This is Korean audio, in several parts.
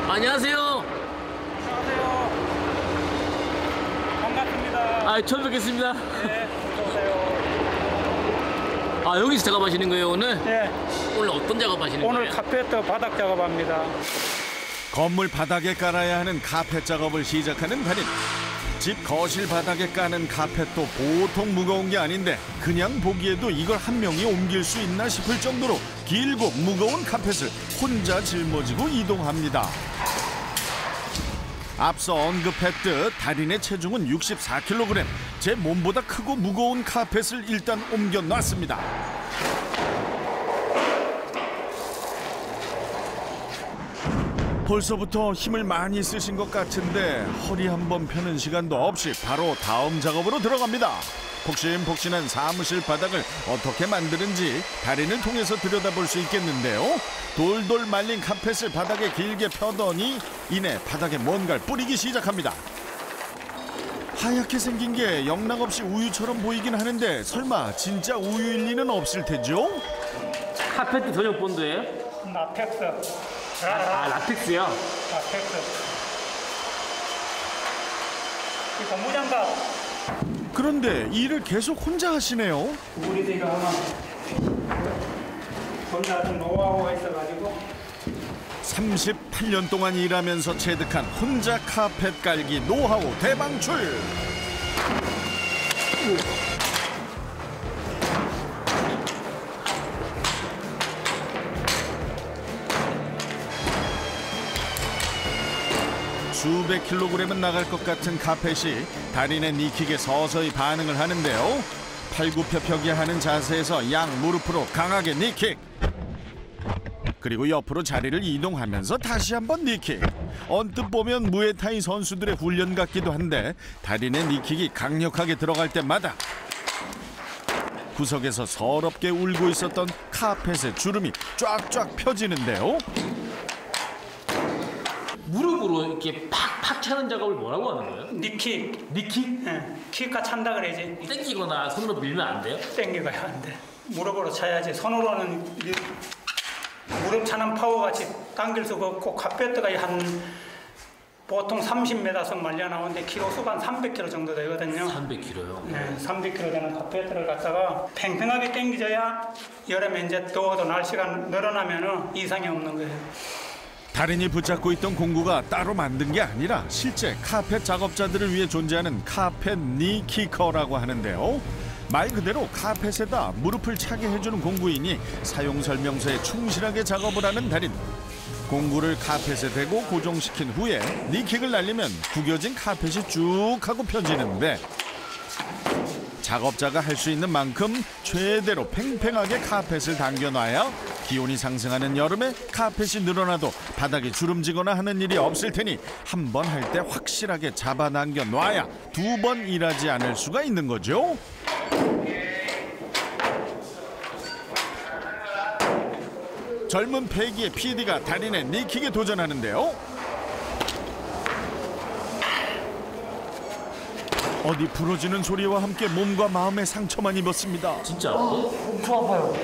안녕하세요. 안녕하세요. 반갑습니다. 처음 뵙겠습니다. 네, 어서오세요. 여기서 작업하시는 거예요, 오늘? 네, 오늘 어떤 작업하시는 거예요? 오늘 카페트 바닥 작업합니다. 건물 바닥에 깔아야 하는 카펫 작업을 시작하는 달인. 집 거실 바닥에 까는 카펫도 보통 무거운 게 아닌데 그냥 보기에도 이걸 한 명이 옮길 수 있나 싶을 정도로 길고 무거운 카펫을 혼자 짊어지고 이동합니다. 앞서 언급했듯 달인의 체중은 64kg. 제 몸보다 크고 무거운 카펫을 일단 옮겨놨습니다. 벌써부터 힘을 많이 쓰신 것 같은데 허리 한번 펴는 시간도 없이 바로 다음 작업으로 들어갑니다. 폭신폭신한 사무실 바닥을 어떻게 만드는지 달인을 통해서 들여다볼 수 있겠는데요. 돌돌 말린 카펫을 바닥에 길게 펴더니 이내 바닥에 뭔가를 뿌리기 시작합니다. 하얗게 생긴 게 영락없이 우유처럼 보이긴 하는데 설마 진짜 우유일 리는 없을 테죠? 카페트 전용 본드예요? 라텍스. 라텍스요? 라텍스. 이거 무장갑. 그런데 일을 계속 혼자 하시네요. 우리도 이거 하면 혼자 좀 노하우가 있어가지고 38년 동안 일하면서 체득한 혼자 카펫 깔기 노하우 대방출. 수백 킬로그램은 나갈 것 같은 카펫이 달인의 니킥에 서서히 반응을 하는데요. 팔굽혀펴기 하는 자세에서 양 무릎으로 강하게 니킥. 그리고 옆으로 자리를 이동하면서 다시 한번 니킥. 언뜻 보면 무에타이 선수들의 훈련 같기도 한데 달인의 니킥이 강력하게 들어갈 때마다 구석에서 서럽게 울고 있었던 카펫의 주름이 쫙쫙 펴지는데요. 무릎으로 이렇게 팍팍 차는 작업을 뭐라고 하는 거예요? 니킥. 니킥? 네, 킥가 찬다 그래야지. 땡기거나 손으로 밀면 안 돼요? 땡기가야 안 돼. 무릎으로 차야지. 손으로는 무릎 차는 파워같이 당길 수가 없고 카페트가 보통 30m선 말려 나오는데 키로수가 한 300kg 정도 되거든요. 300kg요? 네, 300kg 되는 카페트를 갖다가 팽팽하게 당겨져야 여름에 이제 더워도 날씨가 늘어나면 이상이 없는 거예요. 달인이 붙잡고 있던 공구가 따로 만든 게 아니라 실제 카펫 작업자들을 위해 존재하는 카펫 니키커라고 하는데요. 말 그대로 카펫에다 무릎을 차게 해주는 공구이니 사용 설명서에 충실하게 작업을 하는 달인. 공구를 카펫에 대고 고정시킨 후에 니킥을 날리면 구겨진 카펫이 쭉 하고 펴지는데 작업자가 할 수 있는 만큼 최대로 팽팽하게 카펫을 당겨놔야 기온이 상승하는 여름에 카펫이 늘어나도 바닥이 주름지거나 하는 일이 없을 테니 한 번 할 때 확실하게 잡아 당겨 놔야 두 번 일하지 않을 수가 있는 거죠. 젊은 패기의 PD가 달인의 니킥에 도전하는데요. 어디 부러지는 소리와 함께 몸과 마음의 상처만 입었습니다. 진짜? 엄청 아파요.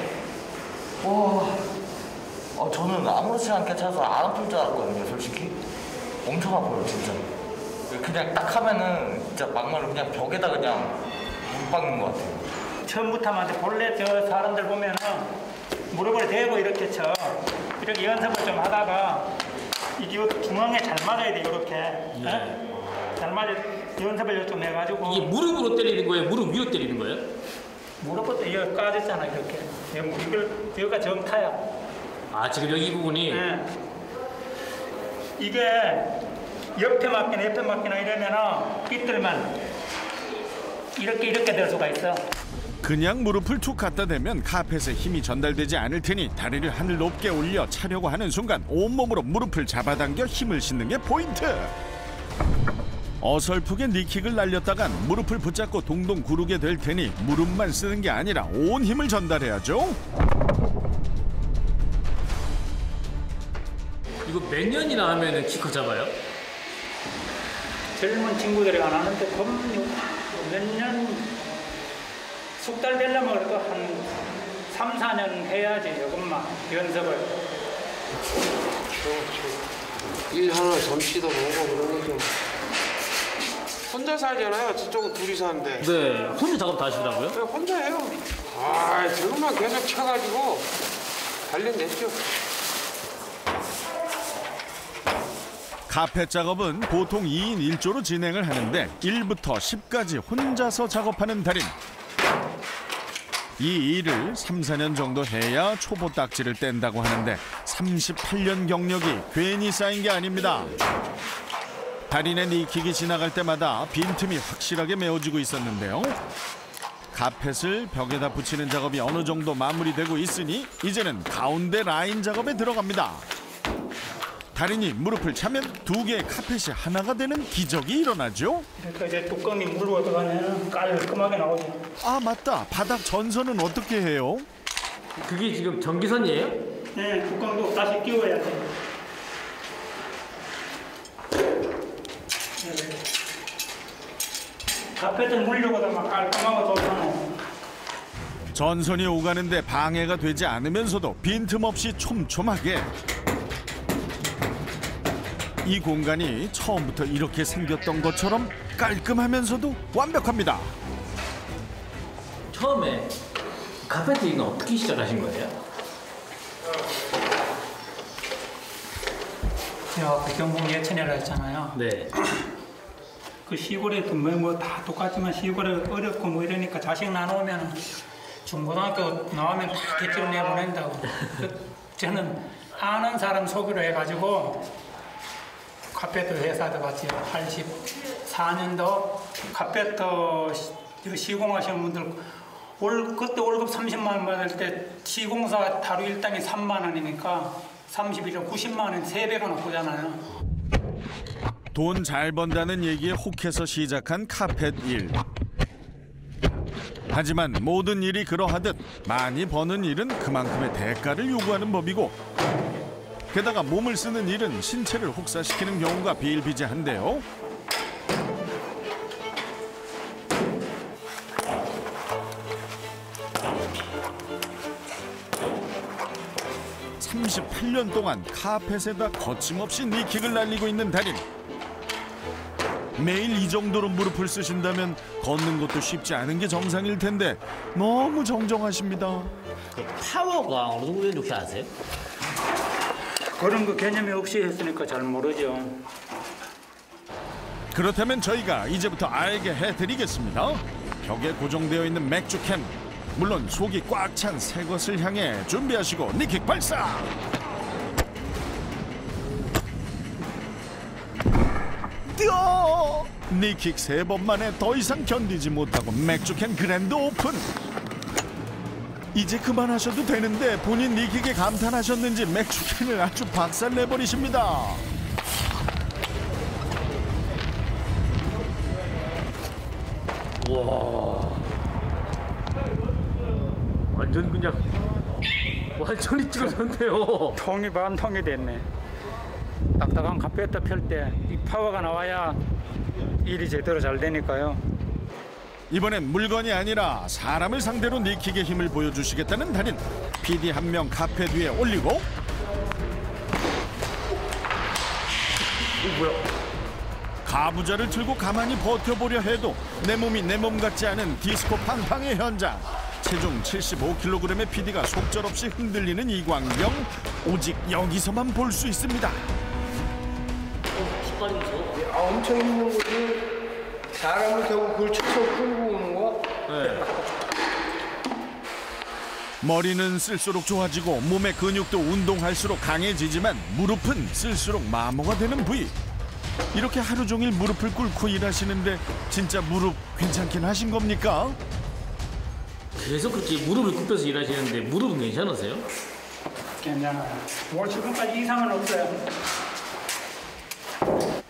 와, 저는 아무렇지 않게 차서 안 아플 줄 알았거든요, 솔직히. 엄청 아파요, 진짜. 그냥 딱 하면은 진짜 막말로 그냥 벽에다 그냥 물 박는 것 같아요. 처음부터 하면 본래 저 사람들 보면은 무릎을 대고 이렇게 이렇게 연습을 좀 하다가 이게 중앙에 잘 맞아야 돼, 이렇게. 네. 잘 맞아 연습을 좀 해가지고. 이게 무릎으로 때리는 거예요? 무릎 위로 때리는 거예요? 무릎부터 여기 까졌잖아, 이렇게. 여기가 정타야. 지금 여기 이 부분이? 네. 이게 옆에 맞기나 이러면은 빗들만 이렇게 될 수가 있어. 그냥 무릎을 툭 갖다 대면 카펫에 힘이 전달되지 않을 테니 다리를 하늘 높게 올려 차려고 하는 순간 온몸으로 무릎을 잡아당겨 힘을 싣는 게 포인트. 어설프게 니킥을 날렸다간 무릎을 붙잡고 동동 구르게 될 테니 무릎만 쓰는 게 아니라 온 힘을 전달해야죠. 이거 몇 년이나 하면은 키커 잡아요? 젊은 친구들이 안 하는데 몇 년, 석 달 되려면 그래도 한 3, 4년 해야지, 이것만 연습을. 일 하나 점치도 보고 그런 거죠. 혼자 살잖아요. 저쪽은 둘이 사는데. 네, 혼자 작업 다 하시더라고요. 그냥 혼자 해요. 아, 저것만 계속 쳐가지고 단련됐죠. 카펫 작업은 보통 2인 1조로 진행을 하는데 1부터 10까지 혼자서 작업하는 달인. 이 일을 3, 4년 정도 해야 초보 딱지를 뗀다고 하는데 38년 경력이 괜히 쌓인 게 아닙니다. 달인의 니킥이 지나갈 때마다 빈틈이 확실하게 메워지고 있었는데요. 카펫을 벽에다 붙이는 작업이 어느 정도 마무리되고 있으니 이제는 가운데 라인 작업에 들어갑니다. 달인이 무릎을 차면 두 개의 카펫이 하나가 되는 기적이 일어나죠. 그러니까 이제 뚜껑이 물고 들어가면 깔끔하게 나오죠. 아 맞다, 바닥 전선은 어떻게 해요? 그게 지금 전기선이에요? 네, 뚜껑도 다시 끼워야 돼. 카펫은 물려고 막 깔끔하고 좋잖아요. 전선이 오가는데 방해가 되지 않으면서도 빈틈없이 촘촘하게. 이 공간이 처음부터 이렇게 생겼던 것처럼 깔끔하면서도 완벽합니다. 처음에 카페트 이는 어떻게 시작하신 거예요? 제가 백경봉 예천이라 했잖아요. 네. 그 시골에도 뭐 다 똑같지만 시골에 어렵고 뭐 이러니까 자식 나누면 중고등학교 나오면 다 대치로 내보낸다고. 저는 아는 사람 소개로 해가지고 카페트 회사도 같이 84년도 카페트 시공하시는 분들 그때 월급 30만 원 받을 때 시공사 하루 일당이 3만 원이니까 31년 90만 원 3배가 넘고잖아요. 돈 잘 번다는 얘기에 혹해서 시작한 카펫 일. 하지만 모든 일이 그러하듯 많이 버는 일은 그만큼의 대가를 요구하는 법이고, 게다가 몸을 쓰는 일은 신체를 혹사시키는 경우가 비일비재한데요. (38년) 동안 카펫에다 거침없이 니킥을 날리고 있는 달인. 매일 이 정도로 무릎을 쓰신다면 걷는 것도 쉽지 않은 게 정상일 텐데 너무 정정하십니다. 그 파워가 어느 정도 되는지 혹시 아세요? 그런 거 개념이 없이 했으니까 잘 모르죠. 그렇다면 저희가 이제부터 알게 해드리겠습니다. 벽에 고정되어 있는 맥주캔, 물론 속이 꽉 찬 새 것을 향해 준비하시고 니킥 발사! 뛰어! 니킥 3번 만에 더 이상 견디지 못하고 맥주캔 그랜드 오픈! 이제 그만하셔도 되는데 본인 니킥에 감탄하셨는지 맥주캔을 아주 박살내버리십니다. 와, 완전 그냥 완전히 찌그러졌네요. 통이 반 통이 됐네. 딱딱한 카페트 펼 때 이 파워가 나와야 일이 제대로 잘 되니까요. 이번엔 물건이 아니라 사람을 상대로 니킥의 힘을 보여주시겠다는 달인. PD 한 명 카펫 위에 올리고, 뭐야? 가부좌를 들고 가만히 버텨보려 해도 내 몸이 내 몸 같지 않은 디스코 팡팡의 현장. 체중 75kg의 PD가 속절없이 흔들리는 이 광경, 오직 여기서만 볼 수 있습니다. 깃발이 무서워. 아, 엄청 힘든 거지. 사람을 결국 그걸 쳐서 끌고 오는 거. 네. 머리는 쓸수록 좋아지고 몸의 근육도 운동할수록 강해지지만 무릎은 쓸수록 마모가 되는 부위. 이렇게 하루 종일 무릎을 꿇고 일하시는데 진짜 무릎 괜찮긴 하신 겁니까? 계속 그렇게 무릎을 굽혀서 일하시는데 무릎은 괜찮으세요? 괜찮아요. 뭐 지금까지 이상은 없어요.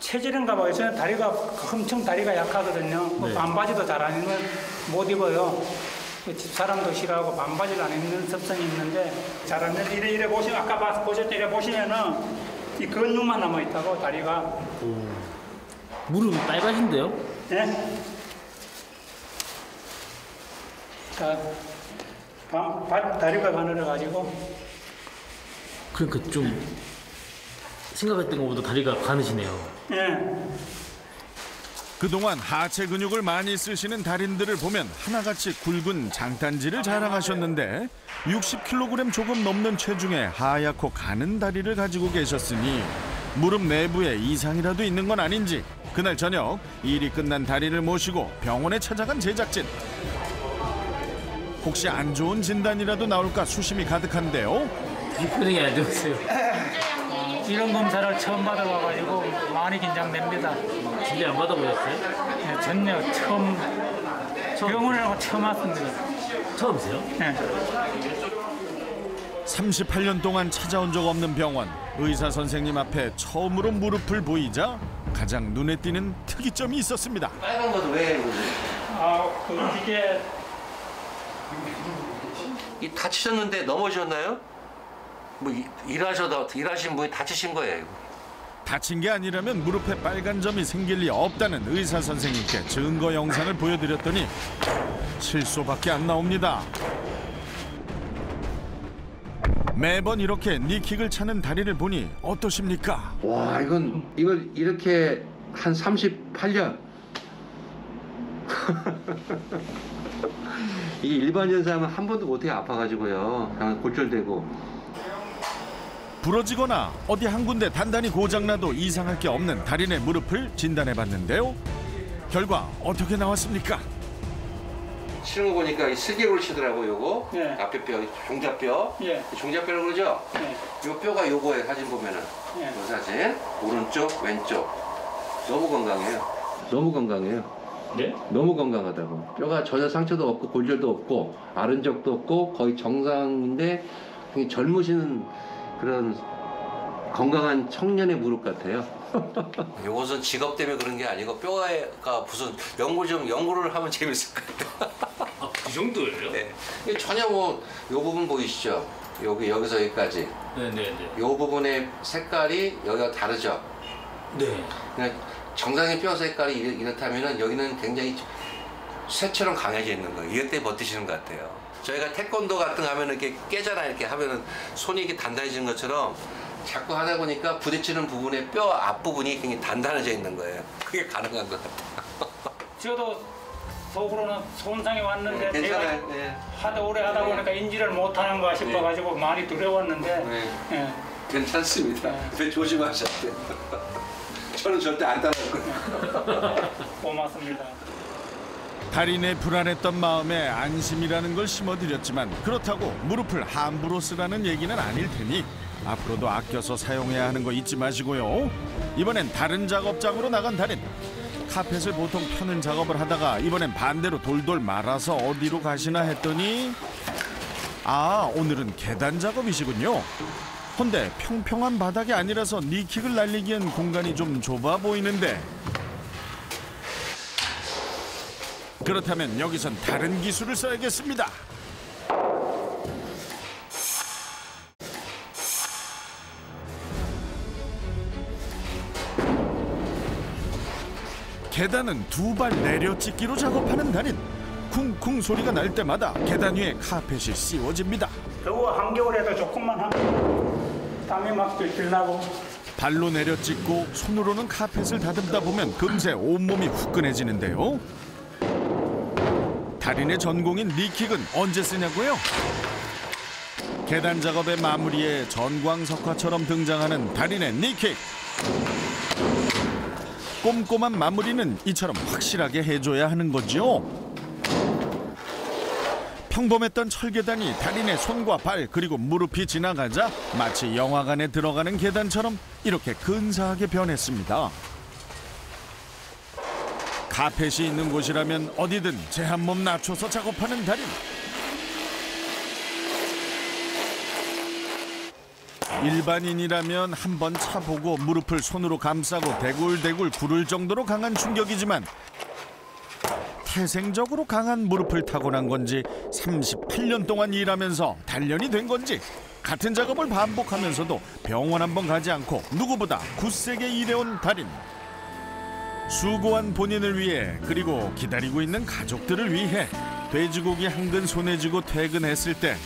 체질인가 봐요. 저는 다리가 엄청 다리가 약하거든요. 네. 반바지도 잘 안 입는 못 입어요. 집사람도 싫어하고 반바지를 안 입는 습성이 있는데 잘 안 입는 이래 보시면 아까 보셨죠? 이래 보시면은 이 근육만 남아 있다고 다리가. 오. 무릎이 빨가신데요? 네? 자, 다리가 가늘어 가지고. 그러니까 좀 생각했던 것보다 다리가 가느시네요. 예. 그동안 하체 근육을 많이 쓰시는 달인들을 보면 하나같이 굵은 장단지를 자랑하셨는데 60kg 조금 넘는 체중에 하얗고 가는 다리를 가지고 계셨으니 무릎 내부에 이상이라도 있는 건 아닌지 그날 저녁 일이 끝난 달인을 모시고 병원에 찾아간 제작진. 혹시 안 좋은 진단이라도 나올까 수심이 가득한데요. 이 표정이 안 좋으세요. 이런 검사를 처음 받아봐가지고 많이 긴장됩니다. 진짜 안 받아보셨어요? 예, 전혀 처음 병원을 처음 왔습니다. 처음이세요? 예. 38년 동안 찾아온 적 없는 병원. 의사 선생님 앞에 처음으로 무릎을 보이자 가장 눈에 띄는 특이점이 있었습니다. 빨간 것도 왜 그러지? 이게 이 다치셨는데 넘어지셨나요? 뭐 일하신 분이 다치신 거예요. 이거. 다친 게 아니라면 무릎에 빨간 점이 생길 리 없다는 의사 선생님께 증거 영상을 보여드렸더니 실소밖에 안 나옵니다. 매번 이렇게 니킥을 차는 다리를 보니 어떠십니까? 와, 이걸 이렇게 한 38년. 이게 일반인 사람은 한 번도 못해 아파가지고요. 그냥 골절되고. 부러지거나 어디 한 군데 단단히 고장나도 이상할 게 없는 달인의 무릎을 진단해봤는데요. 결과 어떻게 나왔습니까? 치는 거 보니까 이 슬개골 치더라고 요거. 예. 앞에 뼈, 종잡뼈. 예. 종잡뼈라고 그러죠? 예. 요 뼈가 요거예요. 사진 보면은. 예. 요 사진. 오른쪽, 왼쪽. 너무 건강해요. 너무 건강해요. 네? 너무 건강하다고. 뼈가 전혀 상처도 없고 골절도 없고 아른 적도 없고 거의 정상인데 굉장히 젊으신 그런 건강한 청년의 무릎 같아요. 요것은 직업 때문에 그런 게 아니고 뼈가 무슨 연구를 하면 재밌을 것 같아요. 그 정도예요? 네. 이게 전혀 요 부분 보이시죠? 여기서 여기까지. 네네네. 요 부분의 색깔이 여기가 다르죠? 네. 그냥 정상인 뼈 색깔이 이렇다면은 여기는 굉장히 쇠처럼 강해져 있는 거예요. 이것 때문에 버티시는 것 같아요. 저희가 태권도 같은 거 하면 이렇게 깨잖아요. 이렇게 하면은 손이 이렇게 단단해지는 것처럼 자꾸 하다 보니까 부딪히는 부분의 뼈 앞부분이 굉장히 단단해져 있는 거예요. 그게 가능한 것 같아요. 저도 속으로는 손상이 왔는데 괜찮아요. 제가 네. 하도 오래 하다 보니까 인지를 못하는가 싶어가지고 많이 두려웠는데 네. 예. 괜찮습니다. 배 조심하셔야 돼요. 저는 절대 안 따라할 거예요. 고맙습니다. 달인의 불안했던 마음에 안심이라는 걸 심어드렸지만 그렇다고 무릎을 함부로 쓰라는 얘기는 아닐 테니 앞으로도 아껴서 사용해야 하는 거 잊지 마시고요. 이번엔 다른 작업장으로 나간 달인. 카펫을 보통 펴는 작업을 하다가 이번엔 반대로 돌돌 말아서 어디로 가시나 했더니 오늘은 계단 작업이시군요. 헌데 평평한 바닥이 아니라서 니킥을 날리기엔 공간이 좀 좁아 보이는데 그렇다면 여기선 다른 기술을 써야겠습니다. 계단은 두 발 내려찍기로 작업하는 달인. 쿵쿵 소리가 날 때마다 계단 위에 카펫이 씌워집니다. 겨우 한겨울에도 조금만 하면 땀이 막 찔찔 나고. 발로 내려찍고 손으로는 카펫을 다듬다 보면 금세 온몸이 후끈해지는데요. 달인의 전공인 니킥은 언제 쓰냐고요? 계단 작업의 마무리에 전광석화처럼 등장하는 달인의 니킥. 꼼꼼한 마무리는 이처럼 확실하게 해줘야 하는 거죠. 평범했던 철계단이 달인의 손과 발 그리고 무릎이 지나가자 마치 영화관에 들어가는 계단처럼 이렇게 근사하게 변했습니다. 카펫이 있는 곳이라면 어디든 제 한 몸 낮춰서 작업하는 달인. 일반인이라면 한번 차보고 무릎을 손으로 감싸고 대굴대굴 구를 정도로 강한 충격이지만 태생적으로 강한 무릎을 타고난 건지 38년 동안 일하면서 단련이 된 건지 같은 작업을 반복하면서도 병원 한번 가지 않고 누구보다 굳세게 일해온 달인. 수고한 본인을 위해 그리고 기다리고 있는 가족들을 위해 돼지고기 한 근 손에 쥐고 퇴근했을 때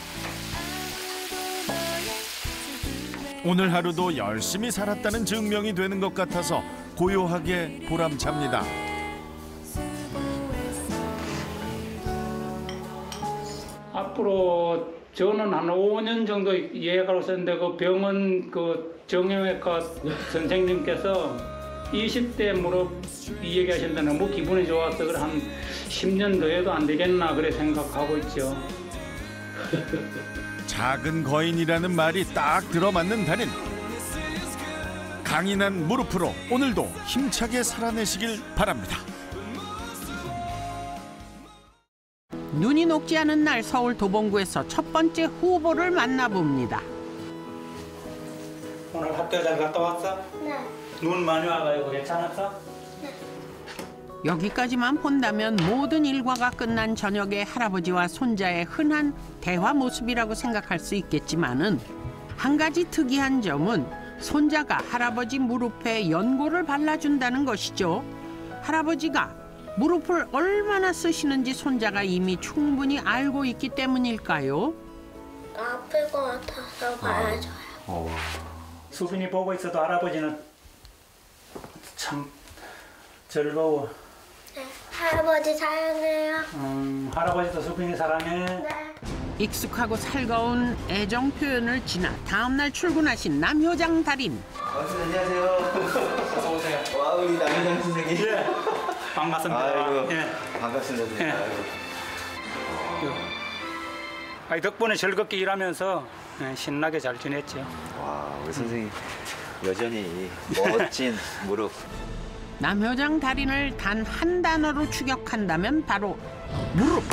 오늘 하루도 열심히 살았다는 증명이 되는 것 같아서 고요하게 보람찹니다. 앞으로 저는 한 5년 정도 예약하고 있었는데 그 병원 그 정형외과 선생님께서 20대 무릎 이 얘기하신다 너무 기분이 좋아서 그래 한 10년 더 해도 안 되겠나 그래 생각하고 있죠. 작은 거인이라는 말이 딱 들어맞는 달인. 강인한 무릎으로 오늘도 힘차게 살아내시길 바랍니다. 눈이 녹지 않은 날 서울 도봉구에서 첫 번째 후보를 만나봅니다. 오늘 학교 잘 갔다 왔어? 네. 눈 많이 와가지고 괜찮았어? 여기까지만 본다면 모든 일과가 끝난 저녁에 할아버지와 손자의 흔한 대화 모습이라고 생각할 수 있겠지만은 한 가지 특이한 점은 손자가 할아버지 무릎에 연고를 발라준다는 것이죠. 할아버지가 무릎을 얼마나 쓰시는지 손자가 이미 충분히 알고 있기 때문일까요? 아플 것 같아서 말해줘요. 수빈이 보고 있어도 할아버지는 참 즐거워. 네. 할아버지 사랑해요. 할아버지도 수빈이 사랑해. 네. 익숙하고 살가운 애정 표현을 지나 다음날 출근하신 남효장 달인. 안녕하세요. 어서 오세요. 와, 우리 남효장 선생님. 예. 반갑습니다. 아이고, 예. 반갑습니다. 예. 아이고. 아이, 덕분에 즐겁게 일하면서 신나게 잘 지냈죠. 와, 우리 선생님 여전히 멋진 무릎. 남효장 달인을 단 한 단어로 추격한다면 바로 무릎.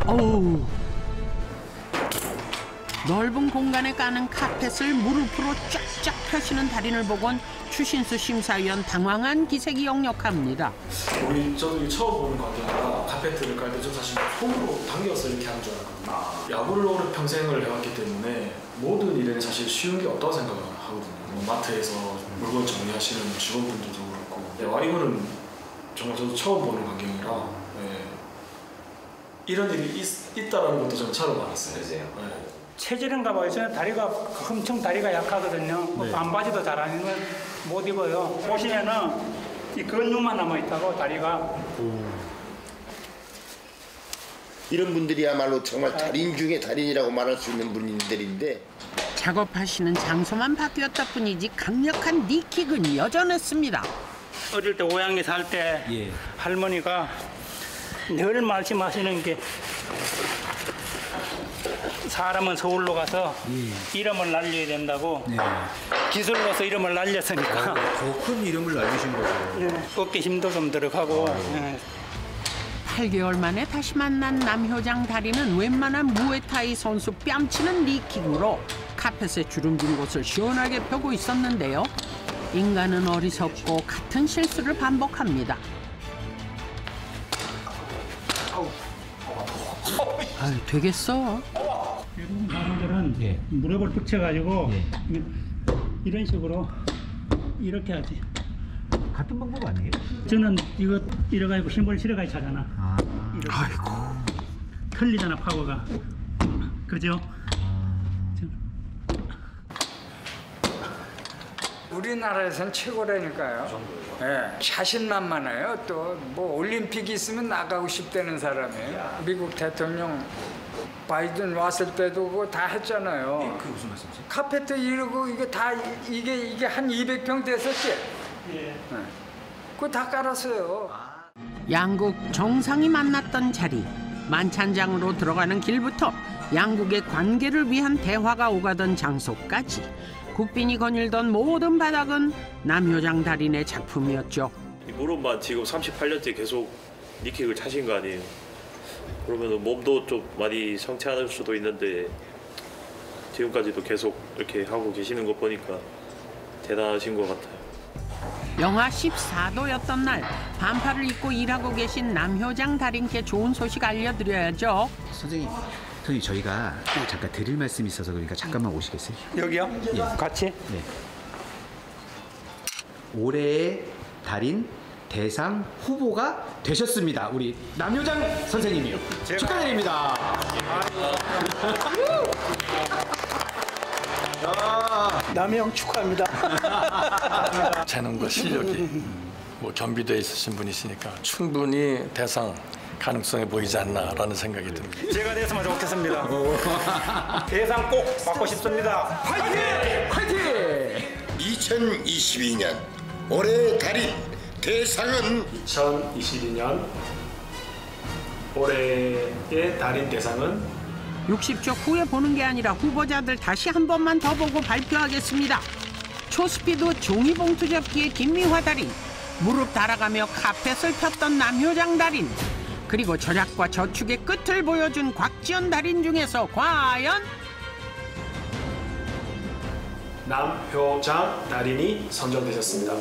어우. 넓은 공간에 까는 카펫을 무릎으로 쫙쫙 펴시는 달인을 보곤 추신수 심사위원 당황한 기색이 역력합니다. 저도 처음 보는 관계라 카페트를 깔 때 좀 사실 손으로 당겨서 이렇게 하는 줄 알았거든요. 야구를 오래 평생을 해왔기 때문에 모든 일은 사실 쉬운 게 없다고 생각을 하거든요. 마트에서 물건 정리하시는 직원분들도 그렇고 이거는 정말 저도 처음 보는 광경이라 이런 일이 있다는 것도 저는 처음 알았어요. 체질인가 봐요. 저는 다리가 엄청 다리가 약하거든요. 반바지도 잘 안 입으면 못 입어요. 보시면은 이 근육만 남아 있다고 다리가. 이런 분들이야말로 정말 달인 중에 달인이라고 말할 수 있는 분들인데 작업하시는 장소만 바뀌었다 뿐이지 강력한 니킥은 여전했습니다. 어릴 때 고향에 살 때 할머니가 늘 말씀하시는 게 사람은 서울로 가서 이름을 날려야 된다고. 기술로서 이름을 날렸으니까 더 큰 이름을 날리신 거죠. 어깨 힘도 좀 들어가고. 8개월 만에 다시 만난 남효장 달인은 웬만한 무에타이 선수 뺨치는 니킥으로 카펫에 주름진 곳을 시원하게 펴고 있었는데요. 인간은 어리석고 같은 실수를 반복합니다. 아유, 되겠어. 이런 사람들은 무릎을 붙여가지고 이런 식으로 이렇게 하지. 같은 방법 아니에요? 저는 이거 이래가지고 힘을 실어가지고 차잖아. 아이고. 틀리잖아, 파워가. 그죠? 우리나라에선 최고라니까요. 자신만만해요. 또 뭐 올림픽이 있으면 나가고 싶다는 사람이에요. 미국 대통령 바이든 왔을 때도 그거 다 했잖아요. 그게 무슨 말씀이세요? 카페트 이러고 이게 다 이게 한 200평 됐었지. 그거 다 깔았어요. 양국 정상이 만났던 자리, 만찬장으로 들어가는 길부터 양국의 관계를 위한 대화가 오가던 장소까지 국빈이 거닐던 모든 바닥은 남효장 달인의 작품이었죠. 이 무릎만 지금 38년째 계속 니킥을 차신 거 아니에요? 그러면 몸도 좀 많이 상처할 수도 있는데 지금까지도 계속 이렇게 하고 계시는 거 보니까 대단하신 것 같아요. 영하 14도였던 날 반팔을 입고 일하고 계신 남효장 달인께 좋은 소식 알려드려야죠. 선생님 저희가 잠깐 드릴 말씀이 있어서 그러니까 잠깐만 오시겠어요? 여기요? 같이? 올해의 달인 대상 후보가 되셨습니다. 우리 남효장 선생님이요. 축하드립니다. 남영 축하합니다. 재능과 실력이 뭐 겸비되어 있으신 분이시니까 충분히 대상 가능성이 보이지 않나라는 생각이 듭니다. 제가 됐으면 좋겠습니다. 대상 꼭 받고 싶습니다. 화이팅! 화이팅! 2022년 올해의 달인 대상은 2022년 올해의 달인 대상은 60초 후에 보는 게 아니라 후보자들 다시 한 번만 더 보고 발표하겠습니다. 초스피드 종이봉투 접기의 김미화 달인, 무릎 달아가며 카펫을 폈던 남효장 달인, 그리고 절약과 저축의 끝을 보여준 곽지연 달인 중에서 과연 남효장 달인이 선정되셨습니다.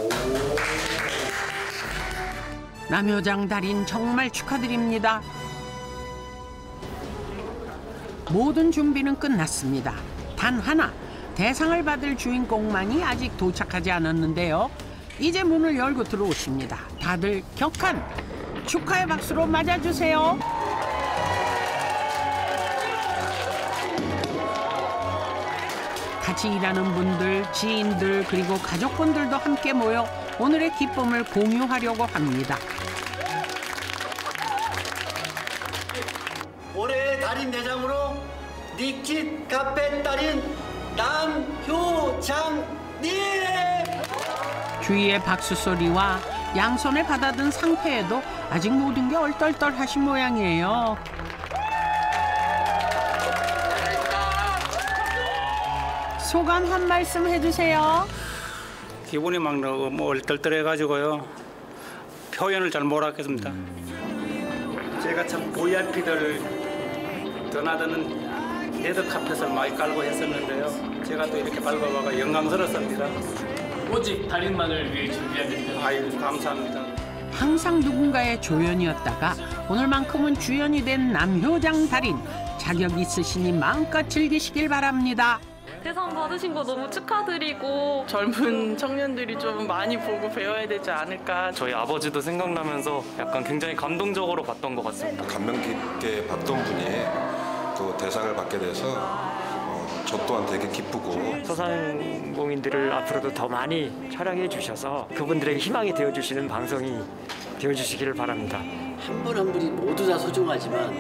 남효장 달인 정말 축하드립니다. 모든 준비는 끝났습니다. 단 하나, 대상을 받을 주인공만이 아직 도착하지 않았는데요. 이제 문을 열고 들어오십니다. 다들 격한 축하의 박수로 맞아주세요. 같이 일하는 분들, 지인들, 그리고 가족분들도 함께 모여 오늘의 기쁨을 공유하려고 합니다. 올해의 달인 대상으로 니킷 카펫 달인 남효장님! 주위의 박수 소리와 양손에 받아든 상패에도 아직 모든 게 얼떨떨하신 모양이에요. 소감 한 말씀 해주세요. 기분이 막 너무 얼떨떨해가지고요. 표현을 잘 못하겠습니다. 제가 참 VIP들 드나드는 레드카펫을 많이 깔고 했었는데요. 제가 또 이렇게 밟아봐가 영광스럽습니다. 오직 달인만을 위해 준비한 겁니다. 아이고 감사합니다. 항상 누군가의 조연이었다가 오늘만큼은 주연이 된 남효장 달인, 자격 있으시니 마음껏 즐기시길 바랍니다. 대상 받으신 거 너무 축하드리고 젊은 청년들이 좀 많이 보고 배워야 되지 않을까. 저희 아버지도 생각나면서 약간 굉장히 감동적으로 봤던 것 같습니다. 감명 깊게 봤던 분이 또 대상을 받게 돼서 저 또한 되게 기쁘고 소상공인들을 앞으로도 더 많이 촬영해 주셔서 그분들에게 희망이 되어주시는 방송이 되어주시기를 바랍니다. 한 분 한 분이 모두 다 소중하지만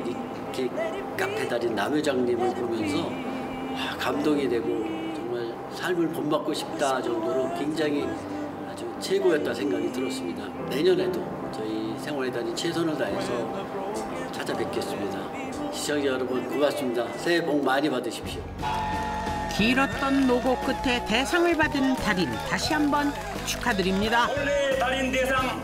이렇게 카페 달인 남효장님을 보면서 감동이 되고 정말 삶을 본받고 싶다 정도로 굉장히 아주 최고였다 생각이 들었습니다. 내년에도 저희 생활의 달인 최선을 다해서 찾아뵙겠습니다. 시청자 여러분 고맙습니다. 새해 복 많이 받으십시오. 길었던 노고 끝에 대상을 받은 달인, 다시 한번 축하드립니다. 올해 달인 대상